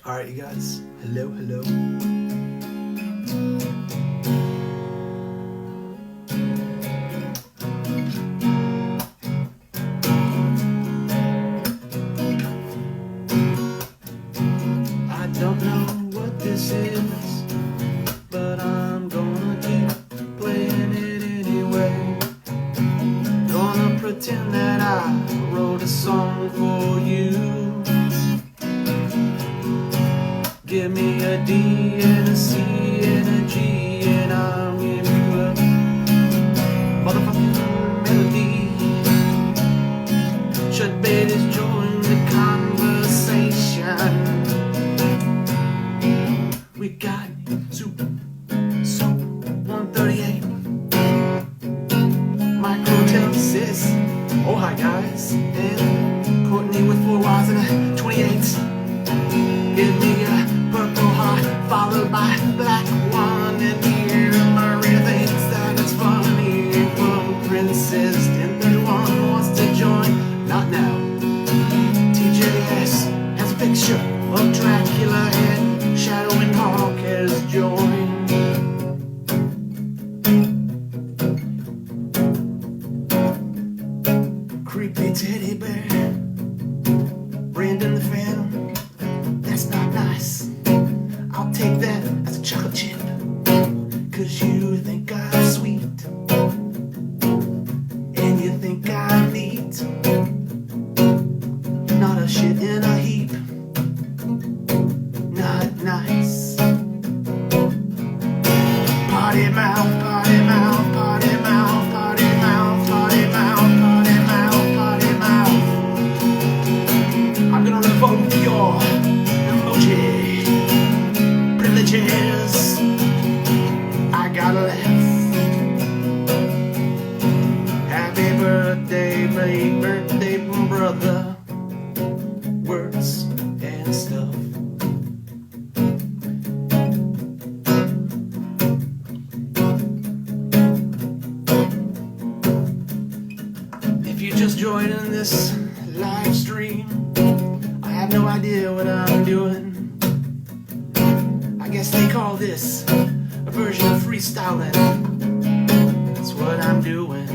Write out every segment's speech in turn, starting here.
Alright, you guys. Hello, hello. I don't know what this is, but I'm gonna keep playing it anyway. Gonna pretend that I wrote a song for you. Give me a D and a C and a G, and I'll give you a motherfucking melody. Should babies join the conversation? We got Soup 138, Microtelsis, oh hi guys, and Courtney with 4 Y's and a 28. Give me a Purple Heart followed by Black One, and here Maria thinks that it's funny. From Princess 1031 wants to join, not now. TJS has a picture of Dracula and Shadow Windhawk has joined. Creepy teddy bear, Brandon the Phantom, that's not nice. I'll take that as a chocolate chip, 'cause you think I'm sweet, and you think I'm neat. Not a shit in a heap, not nice. Potty mouth, potty mouth, potty mouth, potty mouth, potty mouth, potty mouth, potty mouth. I'm gonna revoke your emoji privileges. I gotta laugh. Happy birthday, late birthday, brother. Words and stuff. If you just joined in this live stream, I have no idea what I'm doing. I guess they call this a version of freestyling. That's what I'm doing.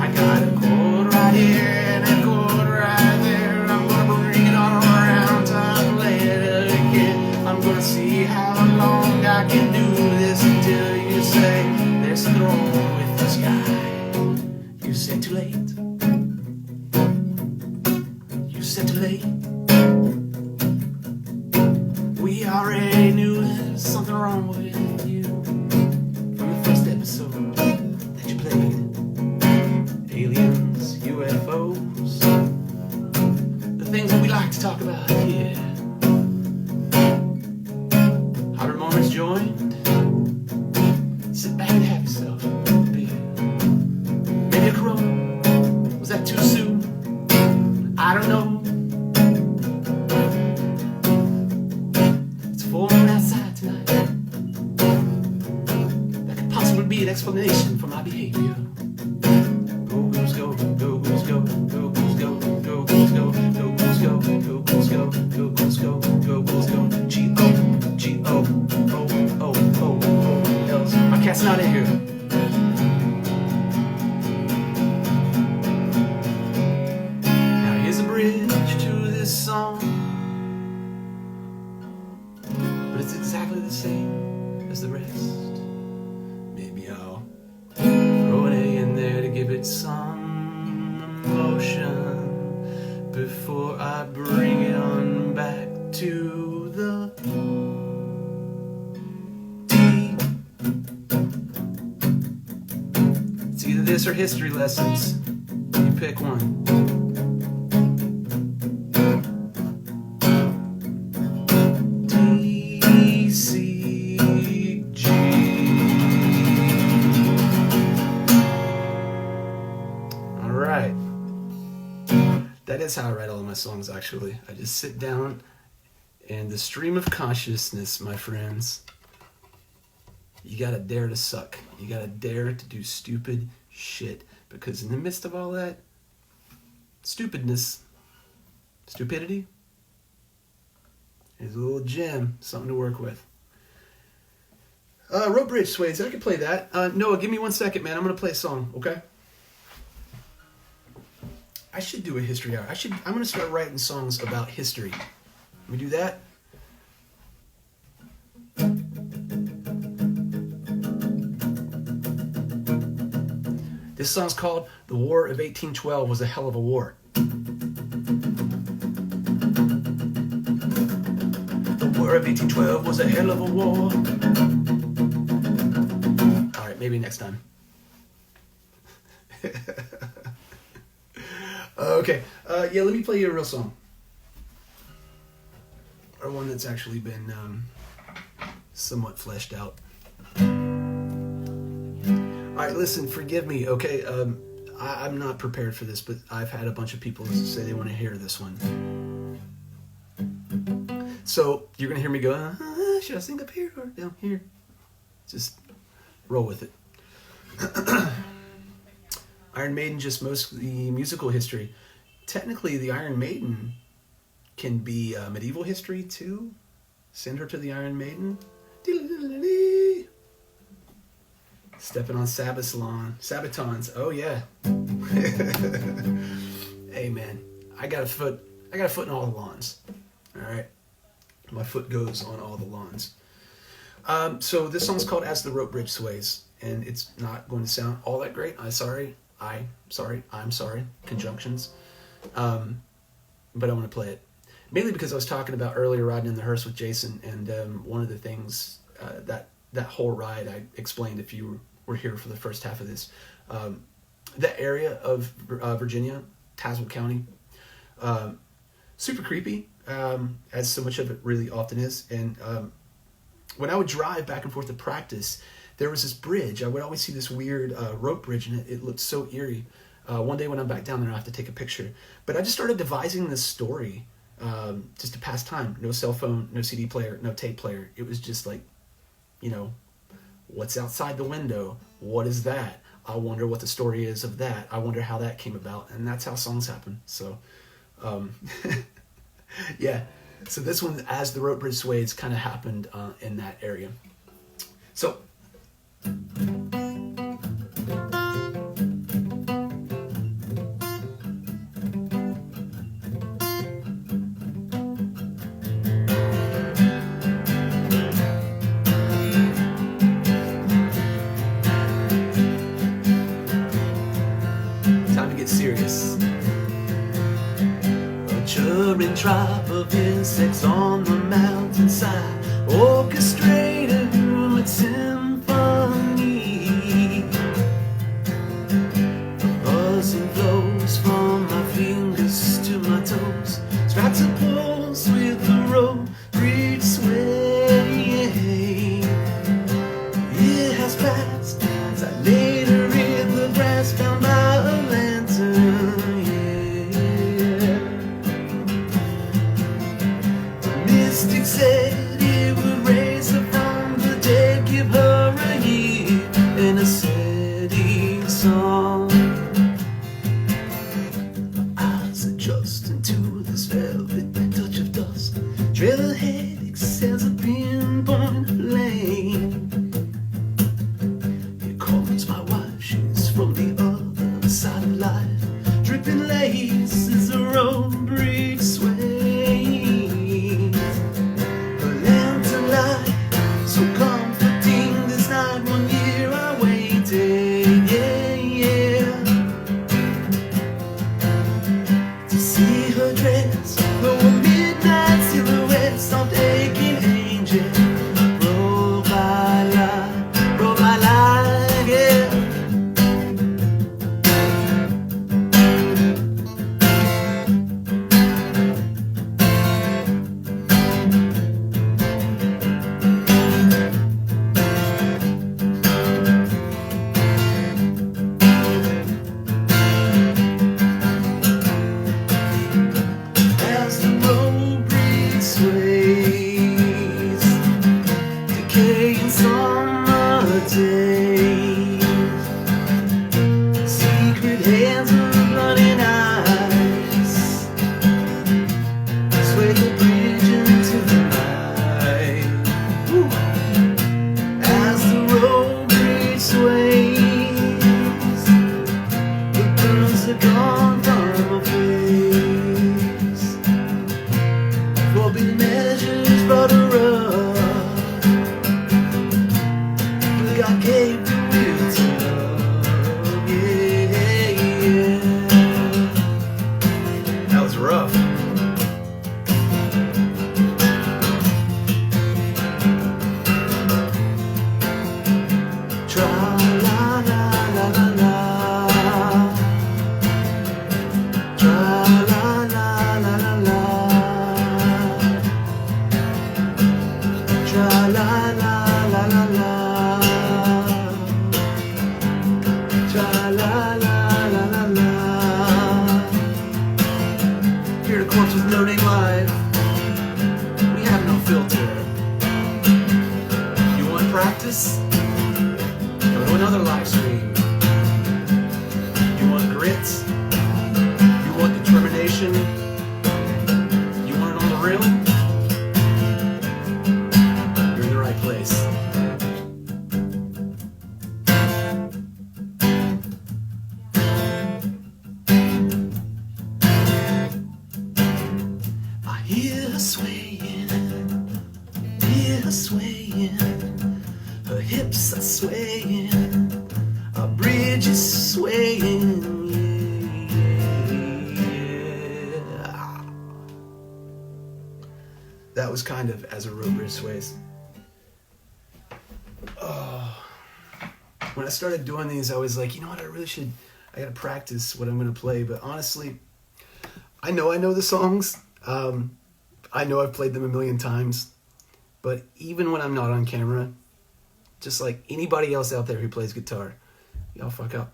I got a chord right here and a chord right there. I'm gonna bring it all around till I play it again. I'm gonna see how long I can do this until you say there's something wrong with this guy. You said too late. You said too late. We already knew there's something wrong with you from the first episode that you played. Aliens, UFOs, the things that we like to talk about here. Hotter Moments joined. Sit back and have yourself a beer. Maybe a Corona. Was that too soon? I don't know. Full moon outside tonight. That could possibly be an explanation for my behavior. Go goose go, go goose go, go goose go, go goose go, go goose go, go goose go, go goose go, go goose go. G-O, G-O, O, O, O, O, L's. My cat's not in here. Now here's a bridge to this song. But it's exactly the same as the rest. Maybe I'll throw an A in there to give it some emotion before I bring it on back to the T. It's either this or history lessons. You pick one. That is how I write all of my songs, actually. I just sit down and the stream of consciousness, my friends, you gotta dare to suck. You gotta dare to do stupid shit. Because in the midst of all that stupidity, Here's a little gem, something to work with. Rope Bridge Sways, I can play that. Noah, give me 1 second, man. I'm going to play a song, okay? I should do a history hour. I'm going to start writing songs about history. Let me do that. This song's called The War of 1812 Was a Hell of a War. The War of 1812 was a hell of a war. All right, maybe next time. Okay, yeah, let me play you a real song. Or one that's actually been somewhat fleshed out. All right, listen, forgive me, okay? I'm not prepared for this, but I've had a bunch of people say they want to hear this one. So you're going to hear me go, should I sing up here or down here? Just roll with it. Iron Maiden, just mostly musical history. Technically, the Iron Maiden can be medieval history too. Send her to the Iron Maiden. Stepping on Sabbath's lawn. Sabatons. Oh yeah. Hey man, I got a foot in all the lawns. All right, my foot goes on all the lawns. So this song's called "As the Rope Bridge Sways," and it's not going to sound all that great. I'm sorry. Conjunctions. But I want to play it mainly because I was talking about earlier riding in the hearse with Jason, and one of the things that whole ride I explained if you were here for the first half of this. That area of Virginia, Tazewell County, super creepy, as so much of it really often is. And when I would drive back and forth to practice, there was this bridge. I would always see this weird rope bridge, and it looked so eerie. One day when I'm back down there, I have to take a picture. But I just started devising this story just to pass time. No cell phone, no CD player, no tape player. It was just like, you know, what's outside the window? What is that? I wonder what the story is of that. I wonder how that came about. And that's how songs happen. So, yeah. So this one, As the Rope Bridge Sways, kind of happened in that area. So, time to get serious. A churring tribe of insects on the mountainside, orchestrate a human symphony. The buzzing flows from my fingers to my toes, strikes a pulse with the rope bridge sway. It has passed as I later hit the grass, found by a lantern. Yeah. The mystic said it would raise her from the dead, give her a year and a setting song. My eyes adjusting to this velvet touch of dusk. Trail ahead extends a pinpoint lane. Here comes my wife, she's from the other side of life. Dripping laces, a rope bridge sway. The lantern light, so comforting this night. 1 year I waited, yeah, yeah, to see her dress, though a midnight silhouette, soft aching angel. Roll by light, yeah. As the rope bridge sways, decaying summer days, secret hands and running eyes sway the bridge into the night. big measures brought her up. God gave the will to love. Yeah, yeah. That was rough. Hear the corpse with no name live. We have no filter. You want practice? Go to another live stream. You want grit? You want determination? You want it on the real? You're in the right place. I hear her swaying, hear her swaying. Her hips are swaying, our bridge is swaying. Yeah. That was kind of as a road bridge sways. Oh. When I started doing these, I was like, you know what, I gotta practice what I'm gonna play. But honestly, I know the songs. I know I've played them a million times. But even when I'm not on camera, just like anybody else out there who plays guitar, y'all fuck up.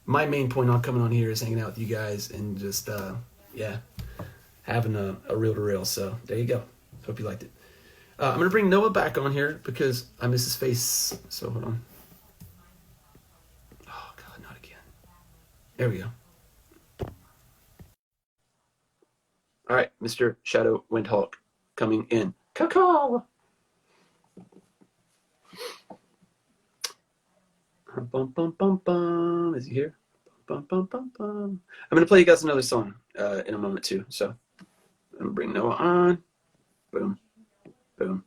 My main point on coming on here is hanging out with you guys and just, having a reel-to-reel. So there you go. Hope you liked it. I'm going to bring Noah back on here because I miss his face. So hold on. Oh, God, not again. There we go. All right, Mr. Shadow Windhawk coming in. Caw-caw! Bum, bum, bum, bum. Is he here? Bum, bum, bum, bum. I'm going to play you guys another song in a moment, too. So I'm going to bring Noah on. Boom. Boom.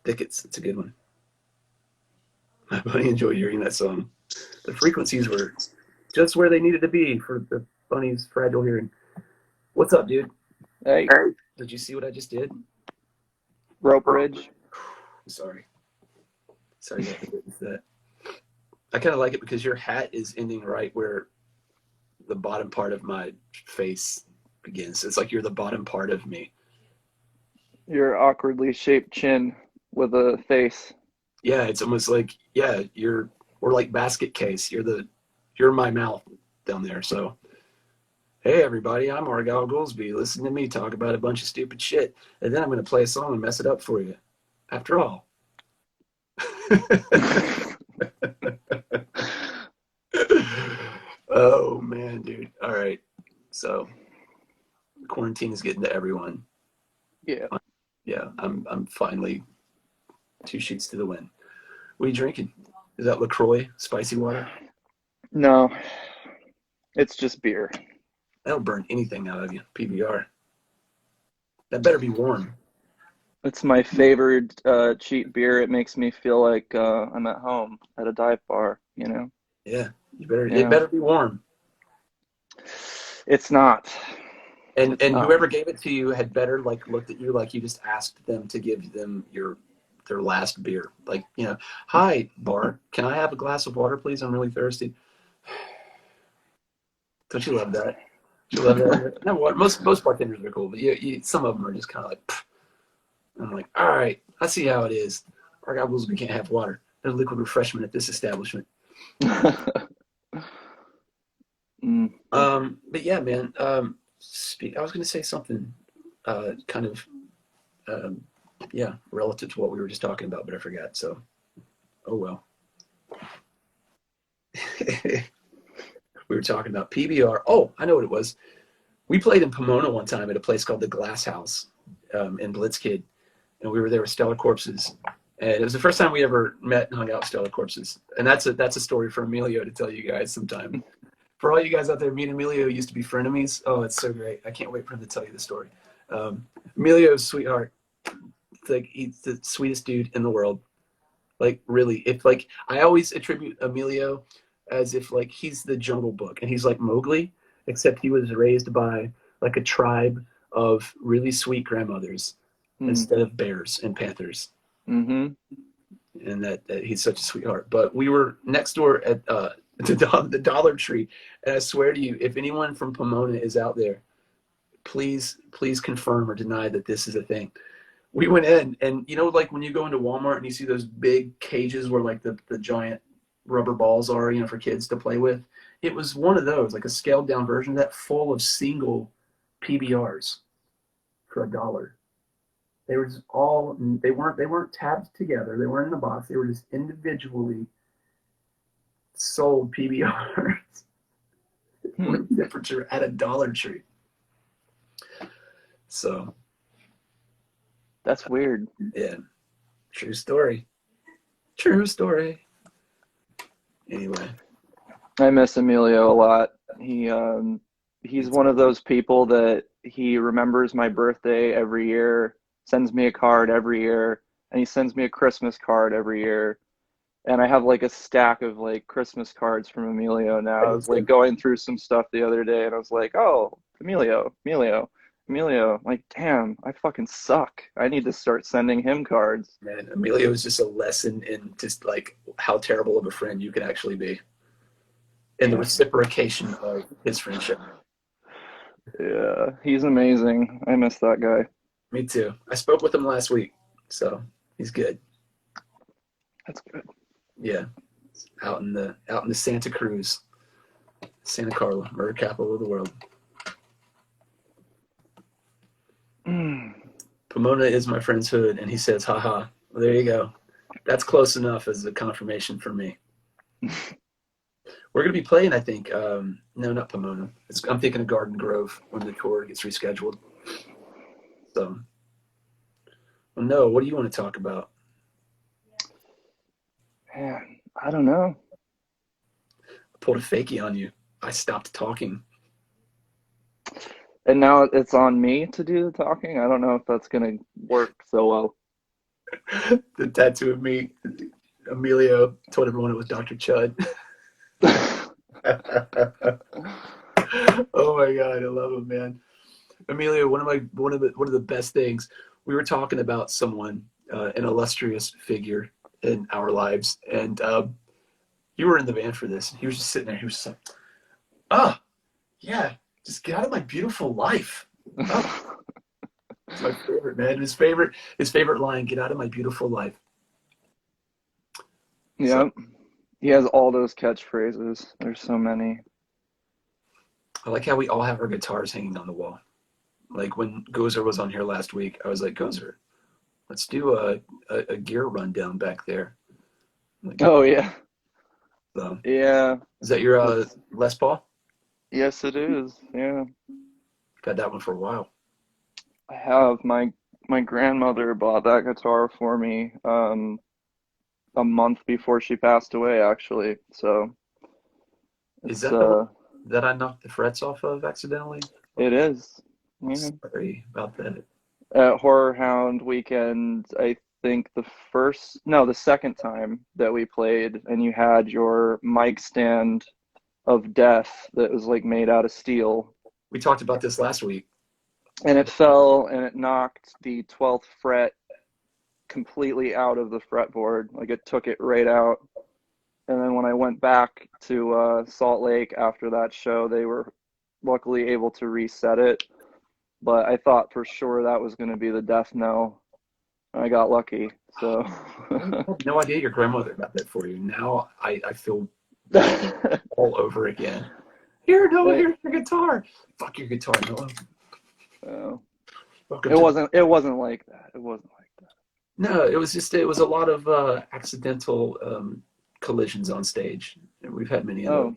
Thickets. It's a good one. My buddy enjoyed hearing that song. The frequencies were just where they needed to be for the bunny's fragile hearing. What's up, dude? Hey. Did you see what I just did? Rope bridge. Sorry you have to witness that. I kind of like it because your hat is ending right where the bottom part of my face begins. It's like you're the bottom part of me. Your awkwardly shaped chin with a face. Yeah, it's almost like, or like basket case. You're my mouth down there. So, hey everybody, I'm Argyle Goolsby. Listen to me talk about a bunch of stupid shit, and then I'm going to play a song and mess it up for you. After all. Oh man, dude. All right. So quarantine is getting to everyone. Yeah. Yeah, I'm finally 2 sheets to the wind. What are you drinking? Is that LaCroix spicy water? No. It's just beer. That'll burn anything out of you. PBR. That better be warm. It's my favorite cheap beer. It makes me feel like I'm at home at a dive bar, you know? Yeah. It better be warm. It's not. And whoever gave it to you had better looked at you like you just asked them to give them their last beer. Like, hi bar, can I have a glass of water, please? I'm really thirsty. Don't you love that? You love that? No, most bartenders are cool, but some of them are just kind of like. Pfft. I'm like, all right, I see how it is. Argyle Goolsby can't have water. There's liquid refreshment at this establishment. But yeah, man. I was going to say something, relative to what we were just talking about, but I forgot. So, oh well. We were talking about PBR. Oh, I know what it was. We played in Pomona one time at a place called the Glass House in Blitzkid, and we were there with Stellar Corpses. And it was the first time we ever met and hung out with Stellar Corpses. And that's a story for Emilio to tell you guys sometime. For all you guys out there, me and Emilio used to be frenemies. Oh, it's so great. I can't wait for him to tell you the story. Emilio's sweetheart. Like, he's the sweetest dude in the world. Like, really, if like, I always attribute Emilio as if like he's the Jungle Book and he's like Mowgli, except he was raised by like a tribe of really sweet grandmothers instead of bears and panthers. Mm-hmm. And that he's such a sweetheart. But we were next door at the Dollar Tree, and I swear to you, if anyone from Pomona is out there, please confirm or deny that this is a thing. We went in, and you know, like when you go into Walmart and you see those big cages where like the giant rubber balls are, you know, for kids to play with. It was one of those, like a scaled down version of that, full of single PBRs for $1. They were just all, they weren't tabbed together. They weren't in a box. They were just individually sold PBRs with temperature at a Dollar Tree. So that's weird. Yeah, true story. True story. Anyway, I miss Emilio a lot. He's one of those people that he remembers my birthday every year, sends me a card every year, and he sends me a Christmas card every year. And I have like a stack of like Christmas cards from Emilio now. I was like going through some stuff the other day and I was like, oh, Emilio. Like, damn, I fucking suck. I need to start sending him cards. Man, Emilio is just a lesson in just like how terrible of a friend you can actually be. And the reciprocation of his friendship. Yeah, he's amazing. I miss that guy. Me too. I spoke with him last week, so he's good. That's good. Yeah, out in the Santa Cruz, Santa Carla, murder capital of the world. Pomona is my friend's hood, and he says, haha. Well, there you go. That's close enough as a confirmation for me. We're going to be playing, I think, no, not Pomona. I'm thinking of Garden Grove when the tour gets rescheduled. So, well, no, what do you want to talk about? Man, I don't know. I pulled a fakie on you. I stopped talking. And now it's on me to do the talking. I don't know if that's going to work so well. The tattoo of me, Emilio told everyone it was Dr. Chud. Oh my God, I love him, man. Emilio, one of the best things. We were talking about someone, an illustrious figure in our lives, and you were in the van for this. He was just sitting there. He was just like, yeah, just get out of my beautiful life. Oh. It's my favorite, man. His favorite line, get out of my beautiful life. Yeah. So, he has all those catchphrases. There's so many. I like how we all have our guitars hanging on the wall. Like when Gozer was on here last week, I was like, Gozer, let's do a gear rundown back there. Like, oh, yeah. So, yeah. Is that your Les Paul? Yes, it is. Yeah. I've had that one for a while. I have. My grandmother bought that guitar for me a month before she passed away, actually. So is that that I knocked the frets off of accidentally? It is. Yeah. Sorry about that. At Horror Hound weekend, I think the second time that we played, and you had your mic stand of death that was like made out of steel. We talked about this last week. And it fell and it knocked the 12th fret completely out of the fretboard. Like it took it right out. And then when I went back to Salt Lake after that show, they were luckily able to reset it. But I thought for sure that was going to be the death knell. I got lucky. So I had no idea your grandmother got that for you. Now I feel all over again. Here's your guitar. Fuck your guitar, Noah. Oh. It wasn't like that. It wasn't like that. No, it was a lot of accidental collisions on stage. And we've had many of those.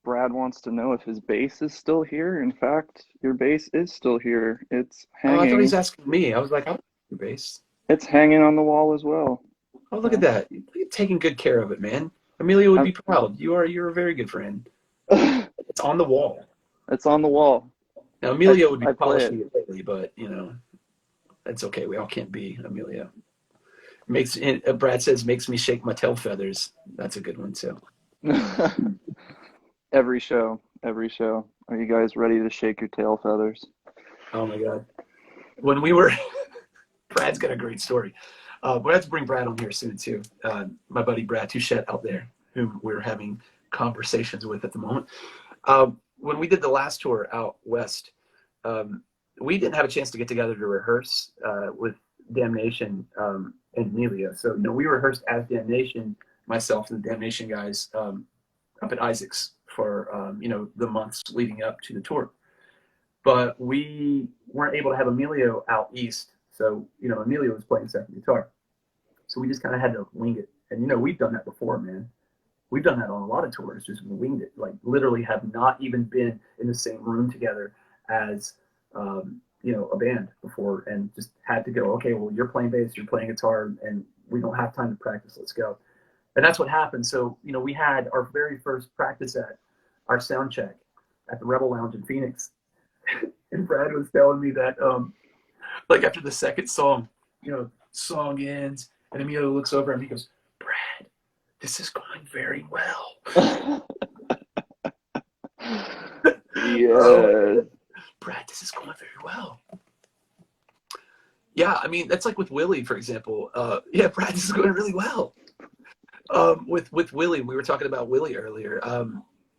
Brad wants to know if his bass is still here. In fact, your bass is still here. It's hanging. Oh, I thought he was asking me. I was like, I want your bass. It's hanging on the wall as well. Oh, look at that. You're taking good care of it, man. Amelia would be proud. You're a very good friend. It's on the wall. It's on the wall. Now, Emilio would be I play polishing it. it lately, but, you know, that's okay. We all can't be Emilio. Brad says, makes me shake my tail feathers. That's a good one, too. Every show. Every show. Are you guys ready to shake your tail feathers? Oh, my God. When we were, Brad's got a great story. We'll have to bring Brad on here soon, too. My buddy Brad Touchette out there, whom we're having conversations with at the moment. When we did the last tour out west, we didn't have a chance to get together to rehearse with Damnation and Emilio. So, you know, we rehearsed as Damnation, myself and the Damnation guys, up at Isaac's for, you know, the months leading up to the tour. But we weren't able to have Emilio out east. So, you know, Emilio was playing second guitar. So we just kind of had to wing it. And, you know, we've done that before, man. We've done that on a lot of tours, just winged it. Like, literally have not even been in the same room together as, you know, a band before, and just had to go, okay, well, you're playing bass, you're playing guitar, and we don't have time to practice. Let's go. And that's what happened. So, you know, we had our very first practice at our sound check at the Rebel Lounge in Phoenix. And Brad was telling me that, like, after the second song, you know, song ends, and Emilio looks over and he goes, Brad, this is going very well. Yeah. Brad, this is going very well. Yeah, I mean, that's like with Willie, for example. Yeah, Brad, this is going really well. With Willie, we were talking about Willie earlier.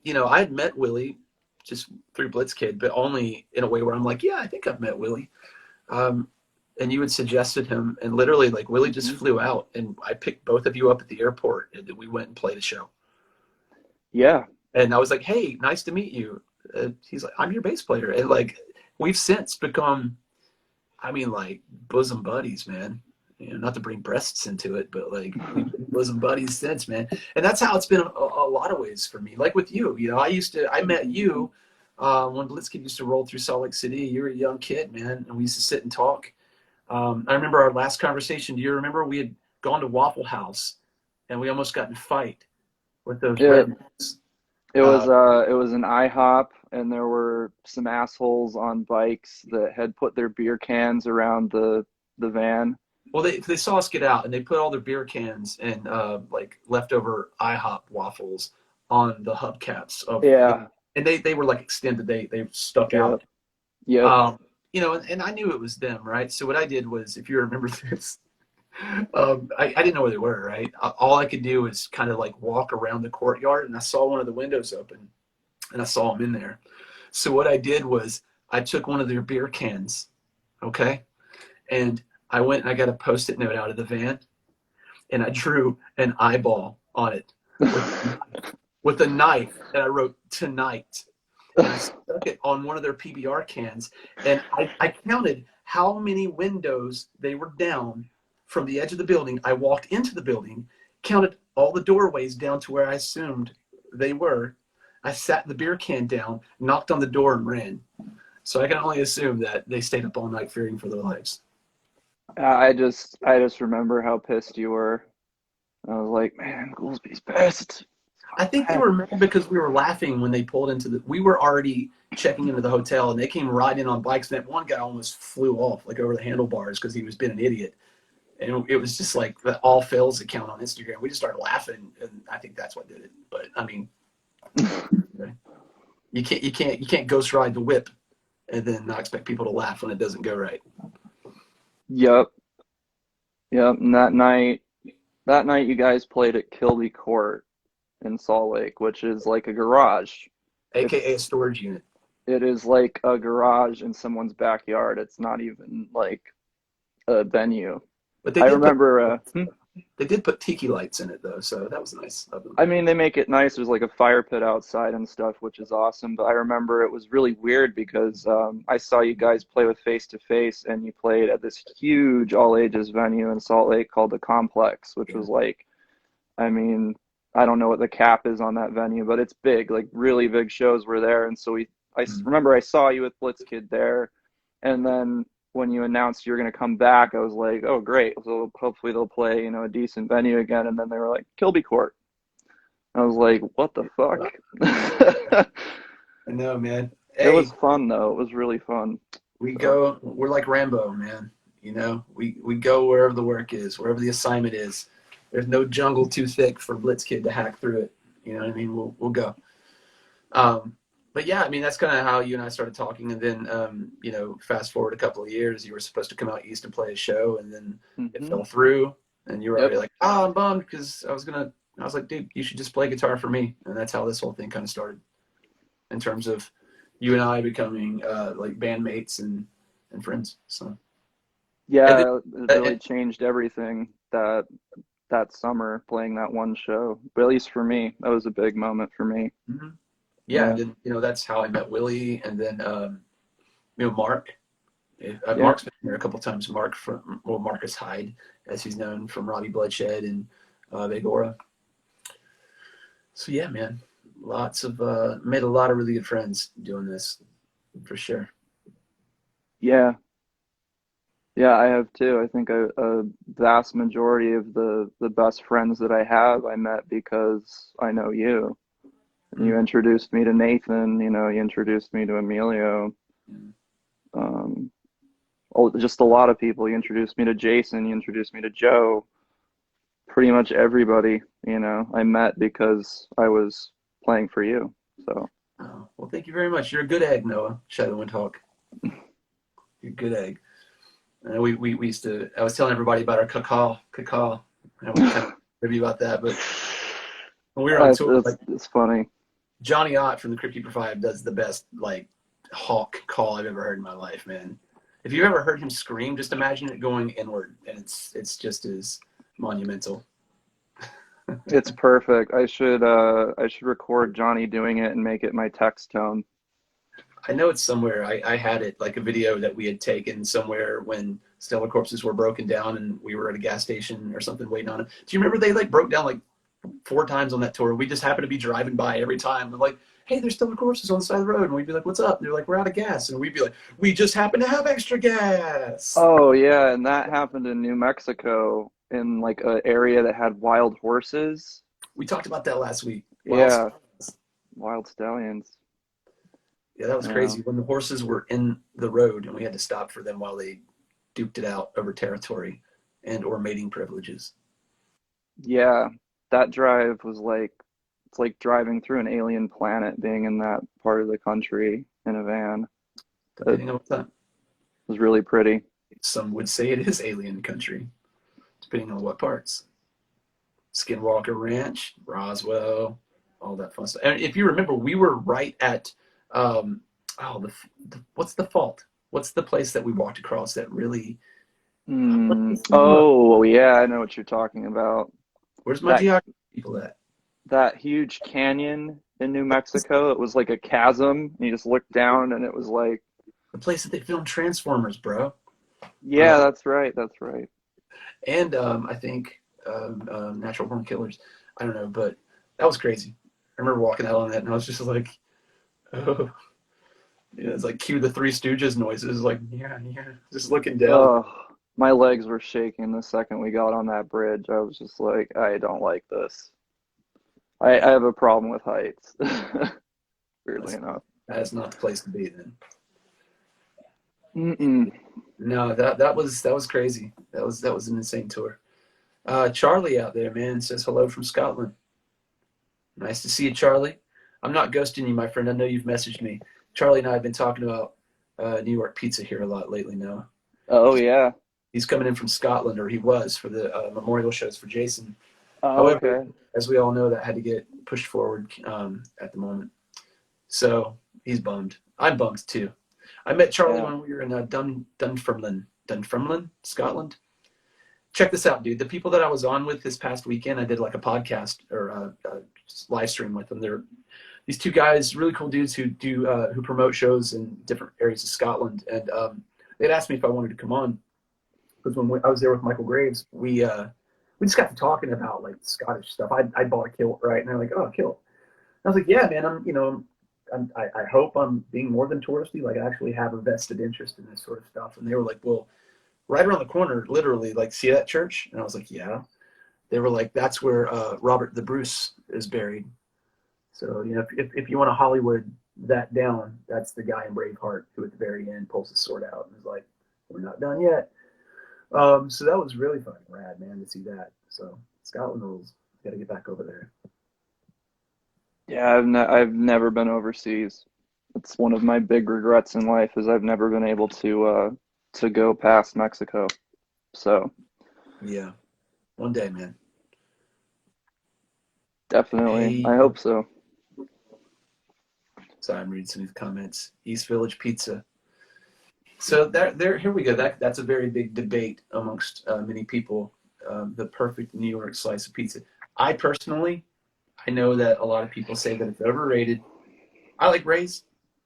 You know, I had met Willie just through Blitzkid, but only in a way where I'm like, yeah, I think I've met Willie. And you had suggested him, and literally, like, Willie just flew out, and I picked both of you up at the airport, and we went and played a show. Yeah. And I was like, hey, nice to meet you. He's like, I'm your bass player. And, like, we've since become, I mean, like, bosom buddies, man. You know, not to bring breasts into it, but, like, we've been bosom buddies since, man. And that's how it's been a lot of ways for me. Like with you, you know, I met you when Blitzkid used to roll through Salt Lake City. You were a young kid, man, and we used to sit and talk. I remember our last conversation. Do you remember we had gone to Waffle House and we almost got in a fight with those rednecks? It was an IHOP, and there were some assholes on bikes that had put their beer cans around the van. Well, they saw us get out, and they put all their beer cans and like leftover IHOP waffles on the hubcaps of, Yeah. and they were like extended. They stuck out. Yeah. You know, and I knew it was them, right? So what I did was, if you remember this, I didn't know where they were, right? All I could do was kind of like walk around the courtyard, and I saw one of the windows open, and I saw them in there. So what I did was I took one of their beer cans, okay, and I went and I got a Post-it note out of the van, and I drew an eyeball on it with a knife, and I wrote "tonight." And I stuck it on one of their PBR cans, and I counted how many windows they were down from the edge of the building. I walked into the building, counted all the doorways down to where I assumed they were. I sat the beer can down, knocked on the door, and ran. So I can only assume that they stayed up all night fearing for their lives. I just remember how pissed you were. I was like, man, Goolsby's pissed. I think they were mad because we were laughing when they pulled into the. We were already checking into the hotel, and they came right in on bikes. And that one guy almost flew off, like over the handlebars, because he was being an idiot. And it was just like the all fails account on Instagram. We just started laughing, and I think that's what did it. But I mean, you can't ghost ride the whip, and then not expect people to laugh when it doesn't go right. Yep. And that night you guys played at Kilby Court in Salt Lake, which is like a garage, AKA a storage unit. It is like a garage in someone's backyard. It's not even like a venue. But I remember they did put tiki lights in it though, so that was nice of them. I mean, they make it nice. There's like a fire pit outside and stuff, which is awesome. But I remember it was really weird because I saw you guys play with Face to Face, and you played at this huge all ages venue in Salt Lake called the Complex, which was like, I mean, I don't know what the cap is on that venue, but it's big. Like really big shows were there, and so I remember I saw you with Blitzkid there, and then when you announced you were going to come back, I was like, oh, great. So hopefully they'll play, a decent venue again. And then they were like, Kilby Court. I was like, what the fuck? I know, man. It was Hey, fun though. It was really fun. So we're like Rambo, man. We go wherever the work is, wherever the assignment is. There's no jungle too thick for Blitz Kid to hack through it. You know what I mean? We'll go. But yeah, I mean, that's kind of how you and I started talking. And then, fast forward a couple of years, you were supposed to come out east and play a show, and then it hmm fell through. And you were already Yep. like, oh, I'm bummed because I was like, dude, you should just play guitar for me. And that's how this whole thing kind of started in terms of you and I becoming like bandmates and friends. So, and then, Yeah, it really and, changed everything that summer playing that one show. But at least for me, that was a big moment for me. mhm. Yeah, and Yeah. then, that's how I met Willie. And then, Mark. Yeah. Mark's been here a couple times. Marcus Hyde, as he's known from Robbie Bloodshed and Big Aura. So yeah, man, made a lot of really good friends doing this, for sure. Yeah. Yeah, I have too. I think a vast majority of the best friends that I have I met because I know you. You Mm. introduced me to Nathan, you introduced me to Emilio. Um, just a lot of people. You introduced me to Jason, you introduced me to Joe. Pretty much everybody, I met because I was playing for you. So, Oh, well, thank you very much. You're a good egg, Noah. Shadow Windhawk. You're a good egg. We used to. I was telling everybody about our cacao. And we kind of review about that, but when we were on it's, tour, it's, like it's funny. Johnny Ott from the Crypt Keeper 5 does the best like hawk call I've ever heard in my life, man. If you've ever heard him scream, just imagine it going inward, and it's just as monumental. It's perfect. I should record Johnny doing it and make it my text tone. I know it's somewhere. I had it like a video that we had taken somewhere when Stellar Corpses were broken down and we were at a gas station or something waiting on it. Do you remember they like broke down like 4 times on that tour? We just happened to be driving by every time. They're like, hey, there's Stellar Corpses on the side of the road. And we'd be like, what's up? And they're like, we're out of gas. And we'd be like, we just happen to have extra gas. Oh yeah, and that happened in New Mexico in like an area that had wild horses. We talked about that last week. Wow. Yeah, wild stallions. Yeah, that was Yeah. crazy. When the horses were in the road and we had to stop for them while they duked it out over territory and or mating privileges. Yeah, that drive was like it's like driving through an alien planet being in that part of the country in a van. It Depending on what time. was really pretty. Some would say it is alien country, depending on what parts. Skinwalker Ranch, Roswell, all that fun stuff. And if you remember, we were right at what's the fault? What's the place that we walked across that really? Oh, yeah, I know what you're talking about. Where's my That geography people at? that huge canyon in New Mexico. It was like a chasm. And you just looked down and it was like, The place that they filmed Transformers, bro. yeah, that's right. That's right. And I think Natural Born Killers. I don't know, but that was crazy. I remember walking out on that, and I was just like, oh, yeah, it's like cue the Three Stooges noises, like yeah, just looking down. Oh, my legs were shaking the second we got on that bridge. I was just like, I don't like this. I have a problem with heights, weirdly That's, enough. that's not the place to be then. Mm-mm. No, that was crazy. That was an insane tour. Charlie out there, man, says hello from Scotland. Nice to see you, Charlie. I'm not ghosting you, my friend. I know you've messaged me. Charlie and I have been talking about New York pizza here a lot lately now. Oh, yeah. He's coming in from Scotland, or he was, for the memorial shows for Jason. Oh, However, okay. as we all know, that had to get pushed forward at the moment. So he's bummed. I'm bummed too. I met Charlie Yeah. when we were in Dunfermline, Scotland. Check this out, dude. The people that I was on with this past weekend, I did like a podcast or a live stream with them. They're these two guys, really cool dudes who promote shows in different areas of Scotland, and they'd asked me if I wanted to come on because when I was there with Michael Graves, we just got to talking about like Scottish stuff. I bought a kilt, right? And they're like, "Oh, a kilt." I was like, "Yeah, man. I hope I'm being more than touristy. Like, I actually have a vested interest in this sort of stuff." And they were like, "Well, right around the corner, literally, like, see that church?" And I was like, "Yeah." they were like, that's where Robert the Bruce is buried. So, you know, if you want to Hollywood that down, that's the guy in Braveheart who at the very end pulls his sword out and is like, we're not done yet. So that was really fucking rad, man, to see that. So Scotland rules. Got to get back over there. Yeah, I've never been overseas. It's one of my big regrets in life is I've never been able to go past Mexico. So Yeah, one day, man. definitely, Hey, I hope so. sorry, I'm reading some of these comments. East Village Pizza. So here we go. That's a very big debate amongst many people. The perfect New York slice of pizza. I personally, I know that a lot of people say that it's overrated. I like Ray's.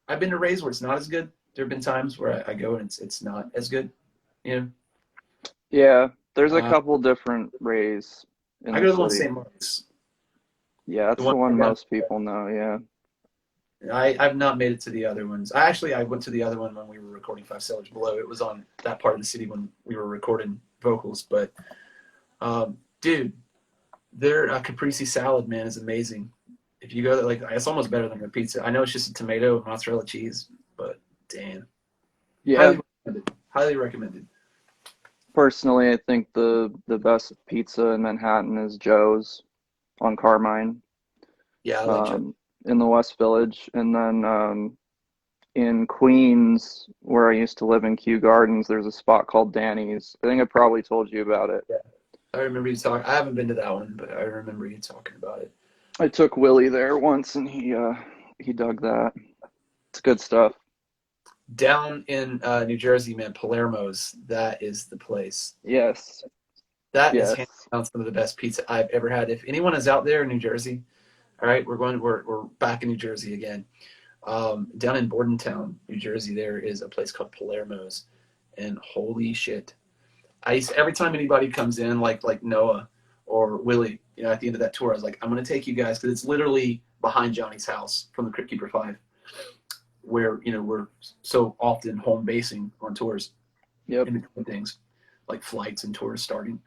I've been to Ray's where it's not as good. There have been times where I go and it's not as good. You know, Yeah, there's a uh, couple different Rays in I the go to the one city. St. Mark's. Yeah, The that's one the I one got. most people know. Yeah. I've not made it to the other ones. I went to the other one when we were recording Five Sellers Below. It was on that part of the city when we were recording vocals. But dude, their caprese salad, man, is amazing. If you go there, like it's almost better than a pizza. I know it's just a tomato and mozzarella cheese, but damn, Yeah, highly recommended. Highly recommended. personally, I think the best pizza in Manhattan is Joe's on Carmine, Yeah, I like Joe. um, in the West Village, and then in Queens, where I used to live in Kew Gardens, there's a spot called Danny's. I think I probably told you about it. Yeah, I remember you talking. I haven't been to that one, but I remember you talking about it. I took Willie there once, and he dug that. It's good stuff. Down in New Jersey, man, Palermo's. That is the place. Yes, That is hands yes. down some of the best pizza I've ever had. If anyone is out there in New Jersey, all right, we're back in New Jersey again. Down in Bordentown, New Jersey, there is a place called Palermo's, and holy shit! Every time anybody comes in, like Noah or Willie, you know, at the end of that tour, I was like, I'm gonna take you guys because it's literally behind Johnny's house from the Crypt Keeper 5, where you know we're so often home basing on tours Yep. and between things like flights and tours starting.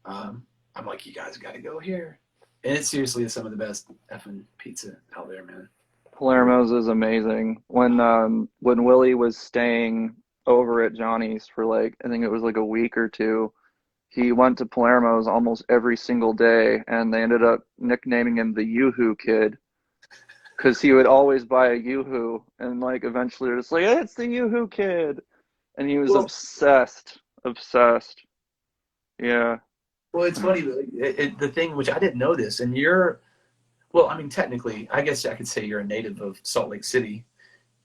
I'm like, you guys got to go here, and it seriously is some of the best effing pizza out there, man. Palermo's is amazing. When Willie was staying over at Johnny's for like I think it was like a week or two, he went to Palermo's almost every single day, and they ended up nicknaming him the Yoo-Hoo Kid because he would always buy a Yoo-Hoo, and like eventually they're just like, hey, it's the Yoo-Hoo Kid, and he was Well, obsessed, obsessed. Yeah. well, it's funny. The thing which I didn't know this, and well, I mean, technically, I guess I could say you're a native of Salt Lake City.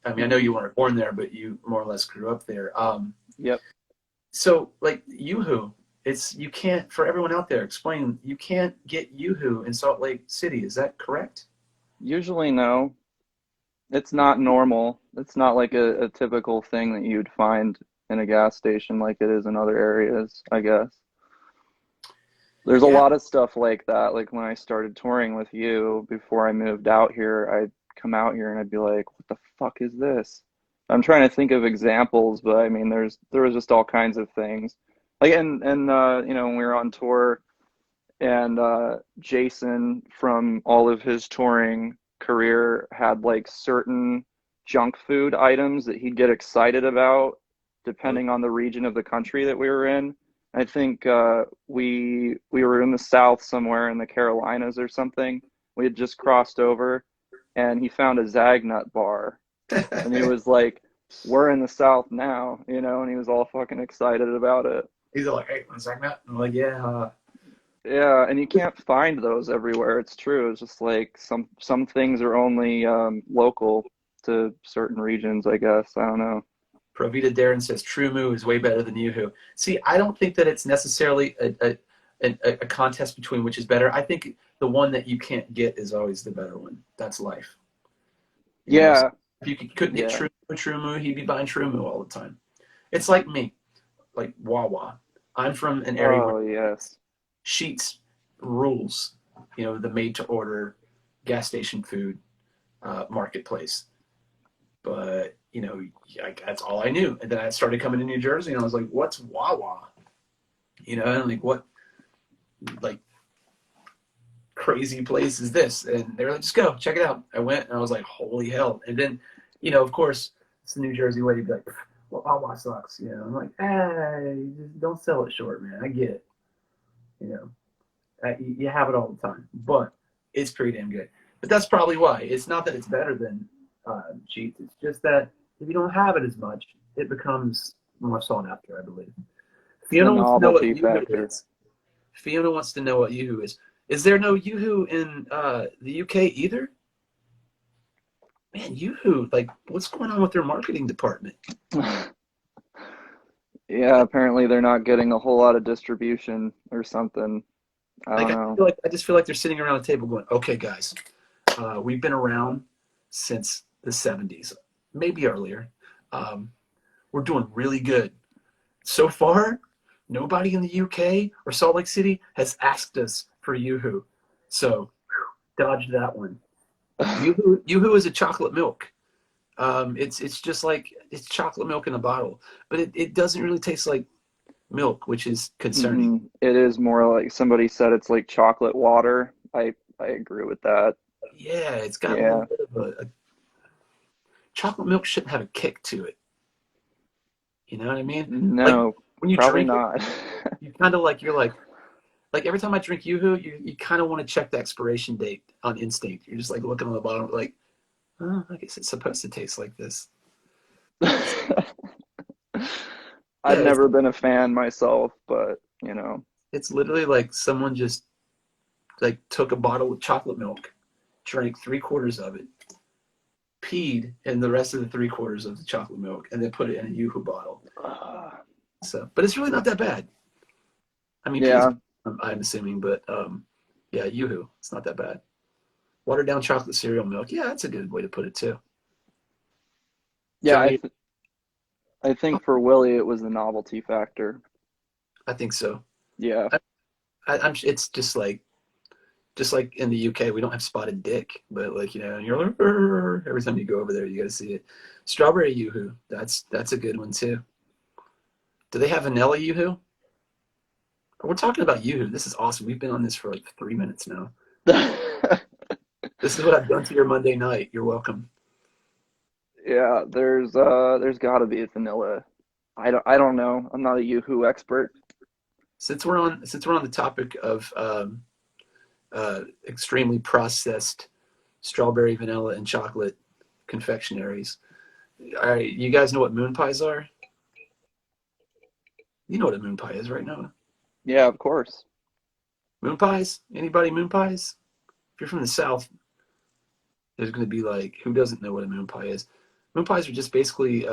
I mean, I know you weren't born there, but you more or less grew up there. Yep. So, like Yoo-Hoo, you can't, for everyone out there, explain, you can't get Yoo-Hoo in Salt Lake City. Is that correct? Usually no. It's not normal. It's not like a typical thing that you'd find in a gas station like it is in other areas, I guess. There's a Yeah. lot of stuff like that. Like when I started touring with you before I moved out here, I'd come out here and I'd be like, what the fuck is this? I'm trying to think of examples, but I mean there was just all kinds of things. Like and you know, when we were on tour and Jason from all of his touring career had like certain junk food items that he'd get excited about depending on the region of the country that we were in. I think we were in the South somewhere in the Carolinas or something. We had just crossed over, and he found a Zagnut bar, and he was like, "We're in the South now," you know, and he was all fucking excited about it. He's like, hey, one second. I'm like, yeah. Yeah, and you can't find those everywhere. It's true. It's just like some things are only local to certain regions, I guess. I don't know. Provita Darren says True Moo is way better than Yoo-Hoo. See, I don't think that it's necessarily a contest between which is better. I think the one that you can't get is always the better one. That's life. You know, so Yeah, if you couldn't get yeah. True Moo, he'd be buying True Moo all the time. It's like me, like Wawa. I'm from an area where Oh, yes. Sheets rules, you know, the made to order gas station food marketplace. But, you know, that's all I knew. And then I started coming to New Jersey and I was like, what's Wawa? You know, and like what, like crazy place is this? And they were like, just go, check it out. I went, and I was like, holy hell. And then, you know, of course, it's the New Jersey way to be like, well, Wawa sucks. You know, I'm like, hey, just don't sell it short, man. I get it. You know, you have it all the time, but it's pretty damn good. But that's probably why. It's not that it's better than Cheats. It's just that if you don't have it as much, it becomes more sought after, I believe. Fiona wants to know what Yoo-hoo is. Fiona wants to know what Yoo-hoo is. Is there no Yoo-hoo in the UK either? Man, Yoo-hoo, like, what's going on with their marketing department? Yeah, apparently they're not getting a whole lot of distribution or something. I don't know. I just feel like they're sitting around the table going, okay, guys, we've been around since the 70s, maybe earlier. We're doing really good. So far, nobody in the UK or Salt Lake City has asked us for Yoo-hoo. So, dodged that one. Yoo-hoo is a chocolate milk. It's just like, it's chocolate milk in a bottle, but it doesn't really taste like milk, which is concerning. Mm-hmm. It is more like, somebody said it's like chocolate water. I agree with that. Yeah, it's got a little bit of a chocolate milk shouldn't have a kick to it. You know what I mean? No, like, when you probably drink not. You kind of like, you're like every time I drink Yoo-hoo, you kind of want to check the expiration date on instinct. You're just like looking on the bottom, like, oh, I guess it's supposed to taste like this. I've never been a fan myself, but you know, it's literally like someone just like took a bottle of chocolate milk, drank 3/4 of it, peed in the rest of the 3/4 of the chocolate milk, and then put it in a Yoo-hoo bottle. So, but it's really not that bad. I mean, yeah, I'm assuming, but yeah, Yoo-hoo, it's not that bad. Watered down chocolate cereal milk, yeah, that's a good way to put it too. Yeah, I think for Willie it was the novelty factor. I think so. Yeah, it's just like in the UK, we don't have spotted dick, but like, you know, you're like, every time you go over there, you got to see it. Strawberry Yoo-hoo, that's a good one too. Do they have vanilla Yoo-hoo? We're talking about Yoo-hoo. This is awesome. We've been on this for like 3 minutes now. This is what I've done to your Monday night. You're welcome. Yeah, there's got to be a vanilla. I don't know. I'm not a Yoo-hoo expert. Since we're on the topic of extremely processed strawberry, vanilla, and chocolate confectionaries, all right, you guys know what moon pies are? You know what a moon pie is, right, Noah? Yeah, of course. Moon pies? Anybody moon pies? If you're from the South, there's going to be like, who doesn't know what a moon pie is? Moon pies are just basically,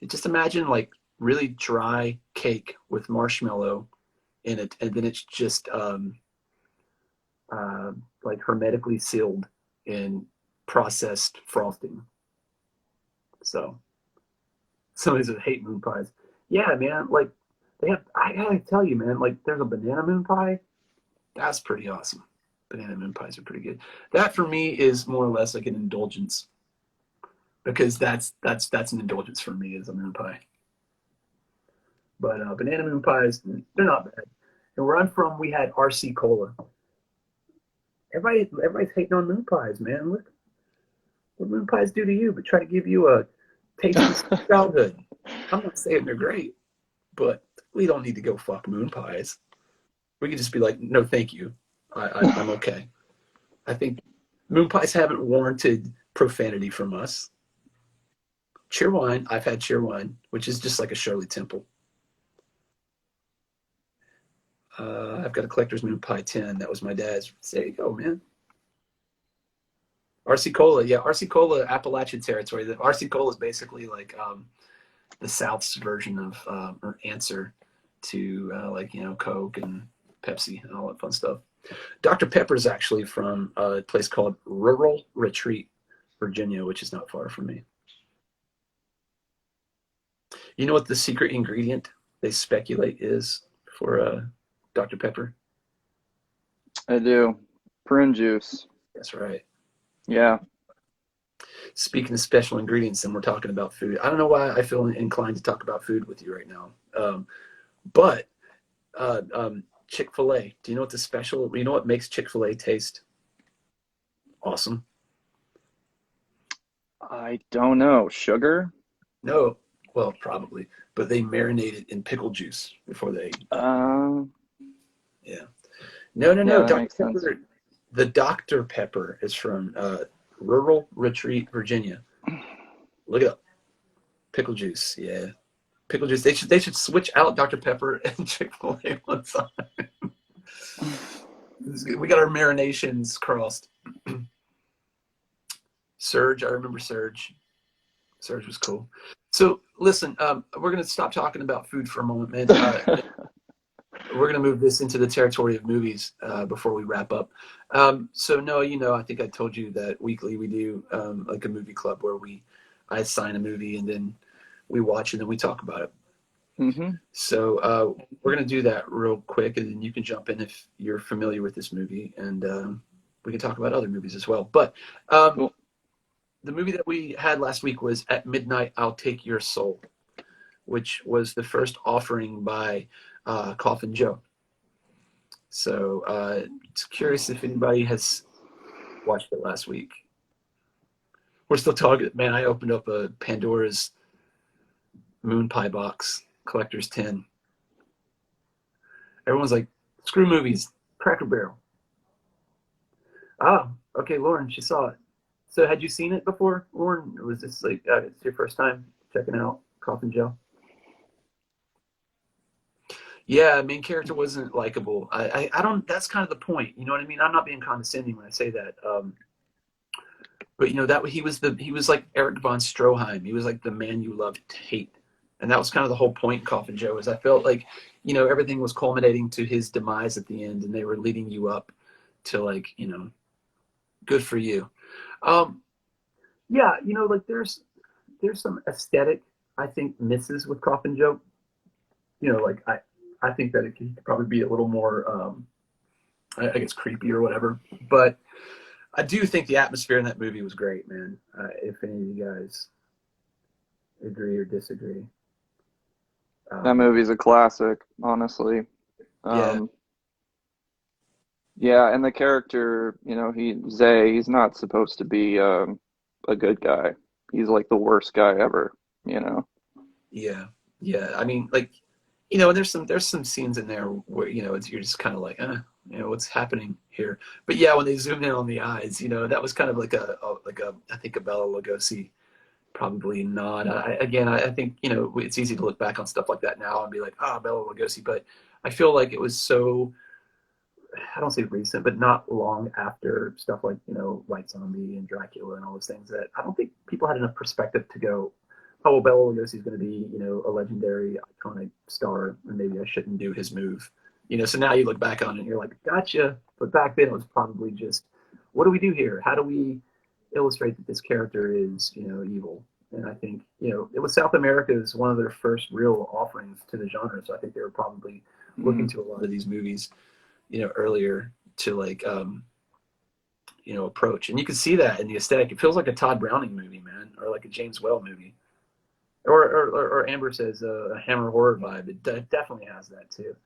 just imagine like really dry cake with marshmallow in it, and then it's just like hermetically sealed in processed frosting. So somebody's that hate moon pies. Yeah, man, like they have, I gotta tell you, man, like there's a banana moon pie. That's pretty awesome. Banana moon pies are pretty good. That for me is more or less like an indulgence, because that's an indulgence for me as a moon pie. But banana moon pies, they're not bad. And where I'm from, we had RC Cola. Everybody's hating on moon pies, man. Look what moon pies do to you, but try to give you a taste of childhood. I'm not saying they're great, but we don't need to go fuck moon pies. We could just be like, no, thank you. I'm okay. I think moon pies haven't warranted profanity from us. Cheerwine, I've had Cheerwine, which is just like a Shirley Temple. I've got a collector's moon pie 10. That was my dad's. There you go, man. RC Cola, yeah, RC Cola, Appalachian territory. The RC Cola is basically like the South's version of or answer to like, you know, Coke and Pepsi and all that fun stuff. Dr. Pepper is actually from a place called Rural Retreat, Virginia, which is not far from me. You know what the secret ingredient they speculate is for Dr. Pepper? I do. Prune juice. That's right. Yeah. Speaking of special ingredients, and we're talking about food. I don't know why I feel inclined to talk about food with you right now. But Chick-fil-A. Do you know what the special? You know what makes Chick-fil-A taste awesome? I don't know. Sugar? No, well, probably, but they marinate it in pickle juice before they. Uh, Yeah. No, no, yeah, no. that Dr. makes sense. Pepper. The Dr. Pepper is from Rural Retreat, Virginia. Look it up. Pickle juice. Yeah. Pickle juice. They should switch out Dr. Pepper and Chick-fil-A one time. We got our marinations crossed. Surge. I remember Surge. Surge was cool. So listen, we're gonna stop talking about food for a moment, man. We're gonna move this into the territory of movies before we wrap up. So Noah, I think I told you that weekly we do like a movie club where I assign a movie and then we watch and then we talk about it. Mm-hmm. So we're gonna do that real quick, and then you can jump in if you're familiar with this movie, and we can talk about other movies as well. But Cool. the movie that we had last week was At Midnight, I'll Take Your Soul, which was the first offering by Coffin Joe. So it's curious if anybody has watched it last week. We're still talking. Man, I opened up a Pandora's moon pie box, collector's 10. Everyone's like, screw movies, Cracker Barrel. Ah, okay, Lauren, she saw it. So had you seen it before, Lauren? Or was this like it's your first time checking out Coffin Joe? Yeah, main character wasn't likable. I don't. That's kind of the point. You know what I mean? I'm not being condescending when I say that. But that he was like Eric von Stroheim. He was like the man you loved to hate, and that was kind of the whole point. Coffin Joe is I felt like everything was culminating to his demise at the end, and they were leading you up to like good for you. Yeah, like there's some aesthetic I think misses with Coffin Joe. Like I think that it could probably be a little more I guess creepy or whatever. But I do think the atmosphere in that movie was great, man. If any of you guys agree or disagree. That movie's a classic, honestly. Yeah. Yeah, and the character, Zay, he's not supposed to be a good guy. He's like the worst guy ever, Yeah. Yeah. I mean, like, and there's some scenes in there where, you're just kind of like, what's happening here? But yeah, when they zoomed in on the eyes, that was kind of like I think a Bela Lugosi probably not. I think, it's easy to look back on stuff like that now and be like, Bela Lugosi. But I feel like it was so, I don't say recent, but not long after stuff like, White Zombie and Dracula and all those things that I don't think people had enough perspective to go, oh, well, Bela Lugosi is going to be, a legendary, iconic star, and maybe I shouldn't do his move. So now you look back on it and you're like, gotcha. But back then it was probably just, what do we do here? How do we illustrate that this character is, evil? And I think, it was South America's one of their first real offerings to the genre. So I think they were probably looking to a lot of these movies, earlier to like, approach. And you can see that in the aesthetic. It feels like a Todd Browning movie, man, or like a James Whale movie. Or Amber says a Hammer horror vibe. It definitely has that too.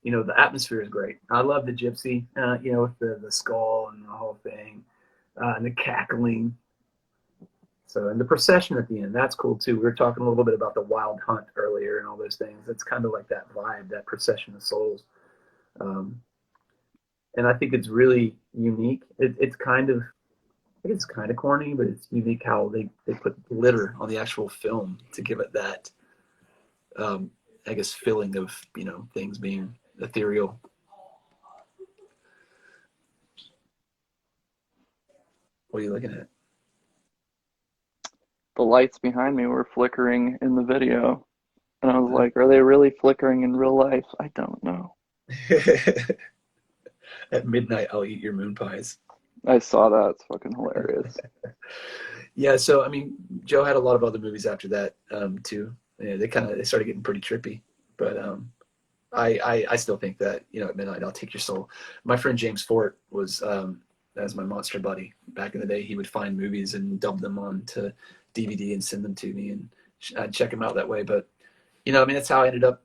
The atmosphere is great. I love the gypsy, with the skull and the whole thing, and the cackling. So, and the procession at the end, that's cool too. We were talking a little bit about the wild hunt earlier and all those things. It's kind of like that vibe, that procession of souls. And I think it's really unique. It's kind of, I think it's kind of corny, but it's unique how they put glitter on the actual film to give it that, I guess, feeling of, things being ethereal. What are you looking at? The lights behind me were flickering in the video. And I was like, are they really flickering in real life? I don't know. At midnight, I'll eat your moon pies. I saw that. It's fucking hilarious. Yeah, so I mean, Joe had a lot of other movies after that too. Yeah, they started getting pretty trippy, but I still think that At Midnight I'll Take Your Soul. My friend James Fort was as my monster buddy back in the day. He would find movies and dub them onto DVD and send them to me, and I'd check them out that way. But I mean, that's how I ended up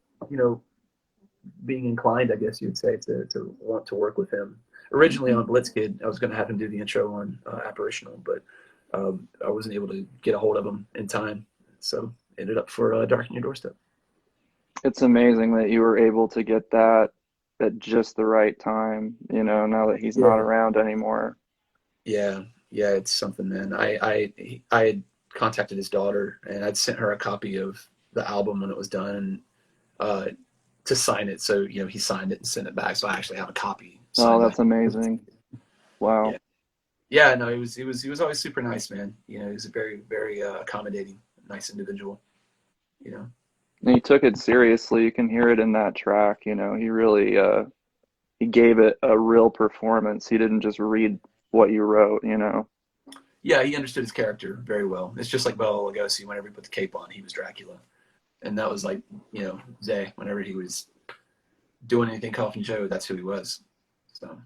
being inclined, I guess you'd say, to want to work with him. Originally on Blitzkid, I was going to have him do the intro on Apparitional, but I wasn't able to get a hold of him in time, so ended up for Dark on Your Doorstep. It's amazing that you were able to get that at just the right time, now that he's not around anymore. Yeah, it's something, man. I had contacted his daughter, and I'd sent her a copy of the album when it was done, to sign it. So he signed it and sent it back. So I actually have a copy. Oh, that's amazing! Wow. Yeah. No, he was always super nice, man. He was a very, very accommodating, nice individual. And he took it seriously. You can hear it in that track. He really he gave it a real performance. He didn't just read what you wrote. Yeah, he understood his character very well. It's just like Bela Lugosi. Whenever he put the cape on, he was Dracula, and that was like Zay. Whenever he was doing anything Coffin Joe, that's who he was. So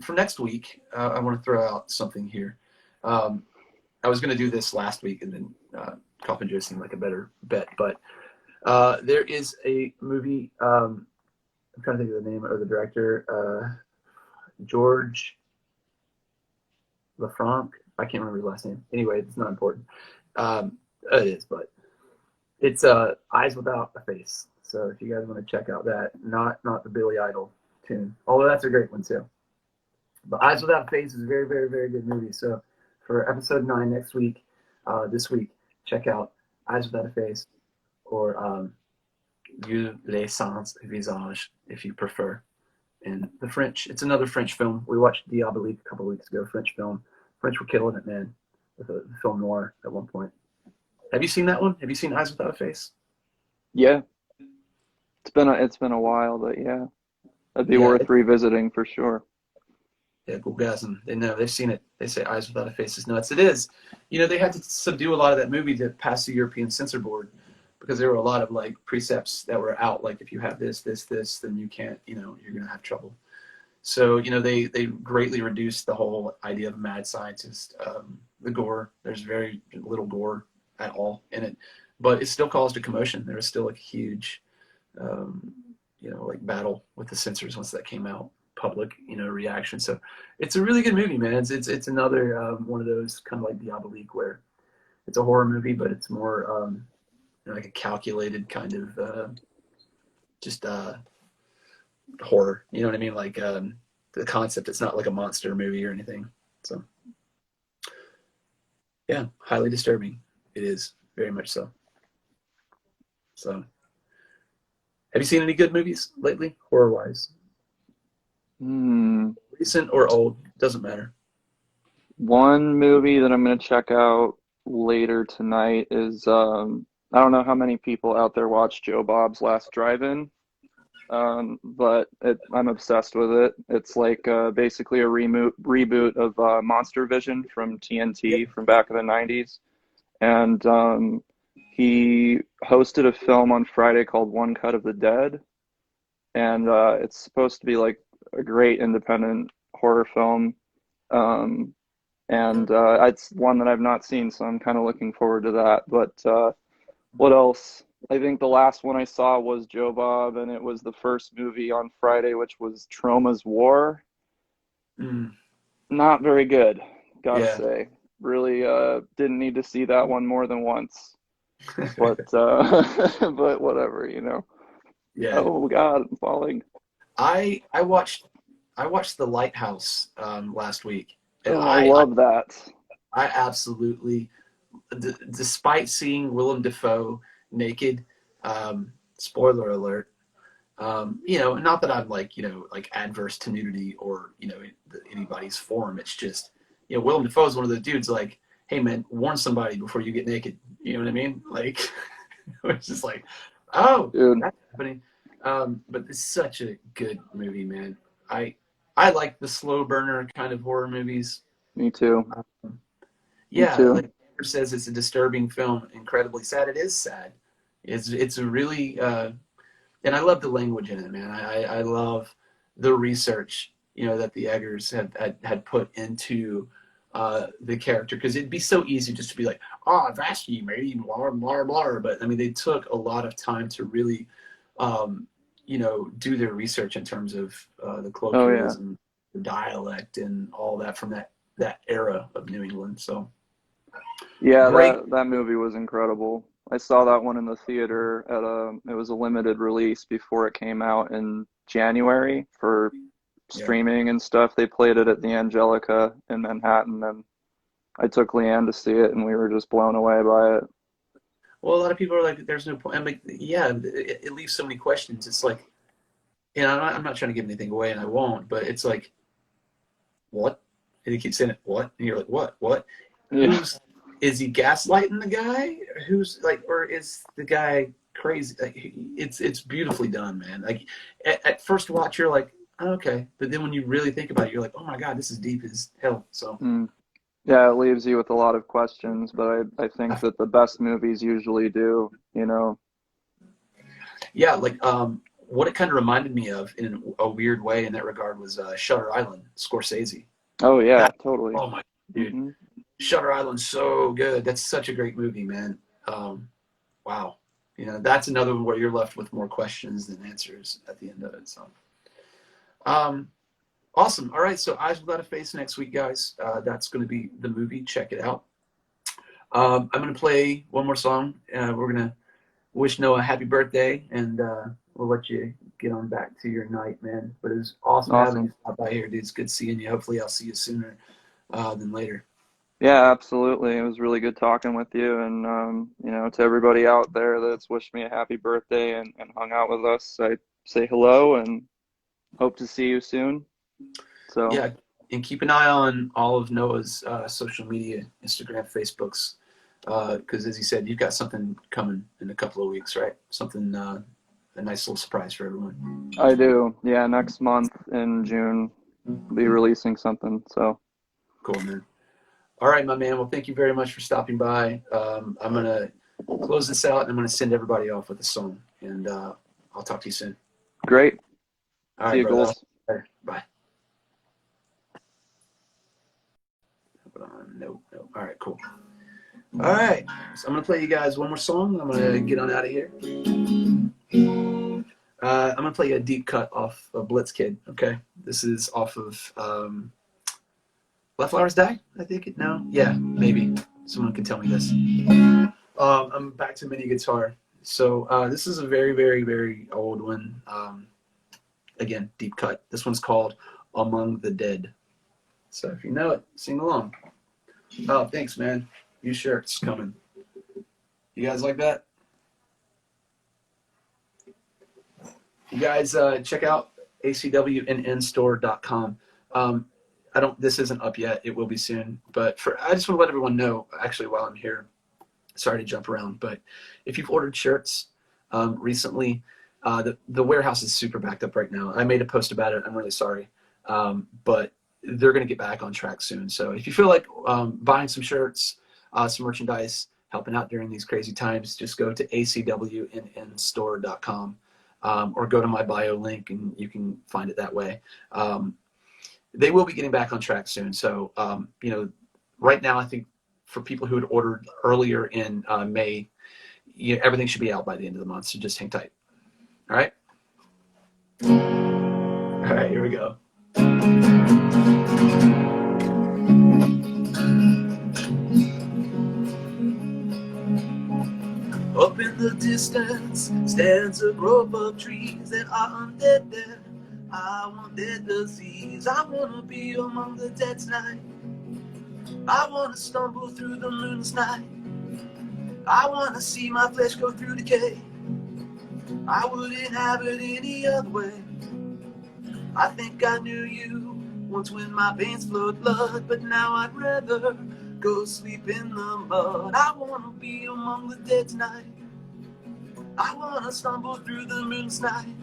for next week, I want to throw out something here. I was going to do this last week, and then Coffin Joe seemed like a better bet. But there is a movie. I'm trying to think of the name of the director. George LaFranc. I can't remember his last name. Anyway, it's not important. It is, but it's Eyes Without a Face. So if you guys want to check out that, not the Billy Idol tune, although that's a great one too. But Eyes Without a Face is a very, very, very good movie. So for episode 9 next week, this week, check out Eyes Without a Face, or Yeux les sans visage, if you prefer. And the French, it's another French film. We watched Diabolique a couple of weeks ago, French film. French were killing it, man, with a film noir at one point. Have you seen that one? Have you seen Eyes Without a Face? Yeah. It's been a while, but yeah. That'd be worth revisiting for sure. Yeah, Goolsby. They've seen it. They say Eyes Without a Face is nuts. It is. They had to subdue a lot of that movie to pass the European censor board, because there were a lot of like precepts that were out, like if you have this, then you can't, you're going to have trouble. So, they greatly reduced the whole idea of mad scientist, the gore. There's very little gore at all in it, but it still caused a commotion. There was still like a huge, like battle with the censors once that came out, public, reaction. So it's a really good movie, man. It's another one of those kind of like Diabolique, where it's a horror movie, but it's more like a calculated kind of just horror. You know what I mean? Like the concept. It's not like a monster movie or anything. So yeah, highly disturbing. It is, very much so. So, have you seen any good movies lately, horror-wise? Recent or old, doesn't matter. One movie that I'm going to check out later tonight is, I don't know how many people out there watch Joe Bob's Last Drive-In, but I'm obsessed with it. It's like basically a reboot of Monster Vision from TNT from back in the 90s. And he hosted a film on Friday called One Cut of the Dead. And it's supposed to be like a great independent horror film. And it's one that I've not seen, so I'm kind of looking forward to that. But what else? I think the last one I saw was Joe Bob, and it was the first movie on Friday, which was Troma's War. Not very good, gotta say. Really didn't need to see that one more than once. But but whatever, Yeah. Oh God, I'm falling. I watched The Lighthouse last week. And I love that. I absolutely, despite seeing Willem Dafoe naked, spoiler alert, not that I'm like adverse to nudity or anybody's form. It's just Willem Dafoe is one of the dudes like, hey man, warn somebody before you get naked. You know what I mean? Like it's just like, oh, dude, that's happening. But it's such a good movie, man. I like the slow burner kind of horror movies. Me too. Me too. Like Peter says, it's a disturbing film, incredibly sad. It is sad. It's a really and I love the language in it, man. I love the research, that the Eggers had put into the character, because it'd be so easy just to be like, oh, Vasky, maybe blah blah blah. But I mean, they took a lot of time to really, do their research in terms of the colloquialism, the dialect, and all that from that era of New England. So Yeah, great. that movie was incredible. I saw that one in the theater it was a limited release before it came out in January for streaming and stuff. They played it at the Angelica in Manhattan, and I took Leanne to see it, and we were just blown away by it. Well, a lot of people are like, "There's no point." I'm like, "Yeah, it leaves so many questions." It's like, I'm not trying to give anything away, and I won't. But it's like, what? And he keeps saying it, what? And you're like, what? Yeah. Is he gaslighting the guy? Who's like, or is the guy crazy? Like, it's beautifully done, man. Like at first watch, you're like, oh, okay, but then when you really think about it, you're like, oh my god, this is deep as hell. So yeah, it leaves you with a lot of questions, but I think that the best movies usually do, Yeah, like what it kind of reminded me of in a weird way in that regard was Shutter Island, Scorsese. Oh yeah, totally. Oh my dude. Shutter Island's so good. That's such a great movie, man. Wow. That's another one where you're left with more questions than answers at the end of it. So, awesome. All right. So Eyes Without a Face next week, guys. That's going to be the movie. Check it out. I'm going to play one more song. We're going to wish Noah a happy birthday, and we'll let you get on back to your night, man. But it was awesome having you stop by here, dude. It's good seeing you. Hopefully I'll see you sooner than later. Yeah, absolutely. It was really good talking with you, and to everybody out there that's wished me a happy birthday and hung out with us, I say hello and hope to see you soon. So yeah, and keep an eye on all of Noah's social media, Instagram, Facebooks, because as he said, you've got something coming in a couple of weeks, right? Something, a nice little surprise for everyone. I do. Yeah, next month in June, I'll be releasing something. So cool, man. All right, my man. Well, thank you very much for stopping by. I'm going to close this out, and I'm going to send everybody off with a song. And I'll talk to you soon. Great. All See you, brother. Goals. Bye. No. All right, cool. All right. So I'm going to play you guys one more song. I'm going to get on out of here. I'm going to play you a deep cut off of Blitz Kid, okay? This is off of... Let Flowers Die, I think. No? Yeah, maybe. Someone can tell me this. I'm back to mini guitar. So this is a very, very, very old one. Again, deep cut. This one's called Among the Dead. So if you know it, sing along. Oh, thanks, man. New shirt's coming. You guys like that? You guys check out ACWNNstore.com. This isn't up yet. It will be soon. But I just want to let everyone know, actually, while I'm here, sorry to jump around, but if you've ordered shirts recently, the warehouse is super backed up right now. I made a post about it. I'm really sorry. But they're going to get back on track soon. So if you feel like buying some shirts, some merchandise, helping out during these crazy times, just go to ACWNNstore.com or go to my bio link and you can find it that way. They will be getting back on track soon. So, right now, I think for people who had ordered earlier in May, everything should be out by the end of the month. So just hang tight. All right. All right, here we go. Up in the distance stands a grove of trees that are undead there. I want dead disease. I want to be among the dead tonight. I want to stumble through the moon's night. I want to see my flesh go through decay. I wouldn't have it any other way. I think I knew you once when my veins flowed blood, but now I'd rather go sleep in the mud. I want to be among the dead tonight. I want to stumble through the moon's night.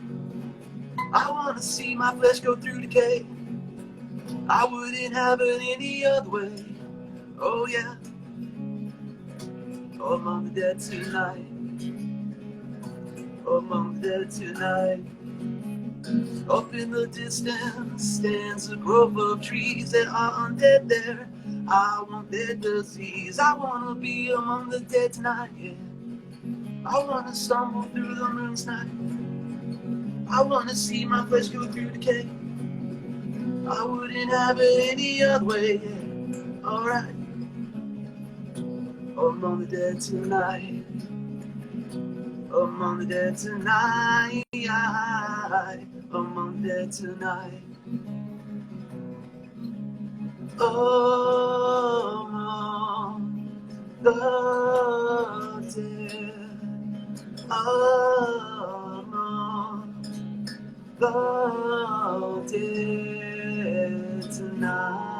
I want to see my flesh go through decay. I wouldn't have it any other way. Oh yeah. Among the dead tonight. Among the dead tonight. Up in the distance stands a grove of trees that are undead there. I want their disease. I want to be among the dead tonight, yeah. I want to stumble through the moon's night. I want to see my flesh go through decay. I wouldn't have it any other way, yeah. Alright. Among the dead tonight. Among the dead tonight. Among the dead tonight. Among the dead. Among the dead tonight.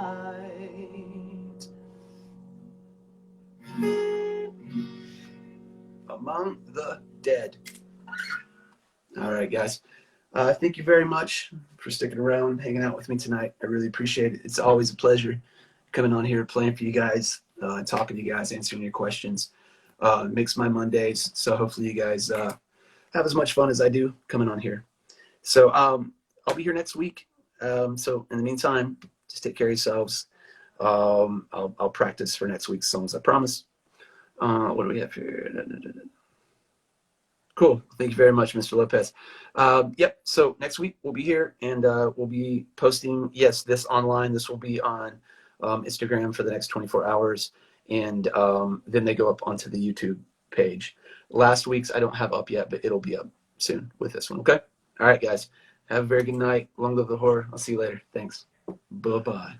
Among the dead. All right, guys. Thank you very much for sticking around, hanging out with me tonight. I really appreciate it. It's always a pleasure coming on here, playing for you guys, talking to you guys, answering your questions. It makes my Mondays. So hopefully you guys have as much fun as I do coming on here. So I'll be here next week. So in the meantime, just take care of yourselves. I'll practice for next week's songs, I promise. What do we have here? Cool. Thank you very much, Mr. Lopez. Yep. So next week we'll be here and we'll be posting, yes, this online. This will be on Instagram for the next 24 hours. And then they go up onto the YouTube page. Last week's I don't have up yet, but it'll be up soon with this one. Okay. All right, guys. Have a very good night. Long live the horror. I'll see you later. Thanks. Bye-bye.